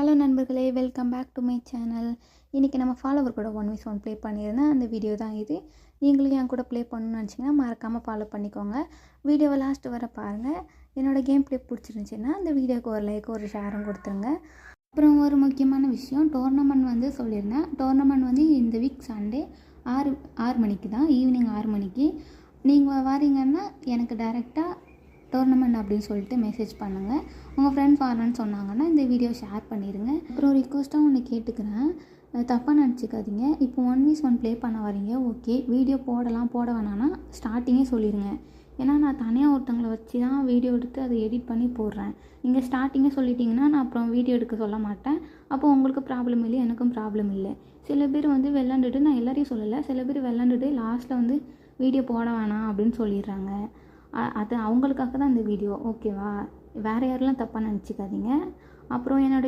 Hello நண்பர்களே, welcome back to my channel. இன்றைக்கி நம்ம ஃபாலோவர் கூட 1v1 ப்ளே பண்ணியிருந்தேன். அந்த வீடியோ தான் இது. நீங்களும் என் கூட ப்ளே பண்ணணும்னு நினச்சிங்கன்னா மறக்காமல் ஃபாலோ பண்ணிக்கோங்க. வீடியோவை லாஸ்ட்டு வர பாருங்கள். என்னோடய கேம் ப்ளே பிடிச்சிருந்துச்சின்னா அந்த வீடியோக்கு ஒரு லைக் ஒரு ஷேரும் கொடுத்துருங்க. அப்புறம் ஒரு முக்கியமான விஷயம், டோர்னமெண்ட் சொல்லியிருந்தேன். டோர்னமெண்ட் இந்த வீக் சண்டே 6 மணிக்கு தான், ஈவினிங் 6 மணிக்கு. நீங்கள் வாரீங்கன்னா எனக்கு டைரெக்டாக டோர்னமெண்ட் அப்படின்னு சொல்லிட்டு மெசேஜ் பண்ணுங்கள். உங்கள் ஃப்ரெண்ட்ஸ் வரேன்னு சொன்னாங்கன்னா இந்த வீடியோ ஷேர் பண்ணிடுங்க. அப்புறம் ரிக்வஸ்ட்டாக ஒன்று கேட்டுக்கிறேன், தப்பாக நினச்சிக்காதீங்க. இப்போ 1v1 ப்ளே பண்ண வரீங்க, ஓகே. வீடியோ போட வேணான்னா ஸ்டார்டிங்கே சொல்லிடுங்க. ஏன்னா நான் தனியாக ஒருத்தவங்களை வச்சு தான் வீடியோ எடுத்து அதை எடிட் பண்ணி போடுறேன். நீங்கள் ஸ்டார்டிங்கே சொல்லிட்டிங்கன்னா நான் அப்புறம் வீடியோ எடுக்க சொல்ல மாட்டேன். அப்போ உங்களுக்கு ப்ராப்ளம் இல்லை, எனக்கும் ப்ராப்ளம் இல்லை. சில பேர் விளாண்டுட்டு, நான் எல்லாரையும் சொல்லலை, சில பேர் விளாண்டுட்டு லாஸ்ட்டில் வீடியோ போட வேணாம் அப்படின்னு சொல்லிடுறாங்க. அது அவங்களுக்காக தான் இந்த வீடியோ, ஓகேவா? வேறு யாரெல்லாம் தப்பாக நினச்சிக்காதீங்க. அப்புறம் என்னோடய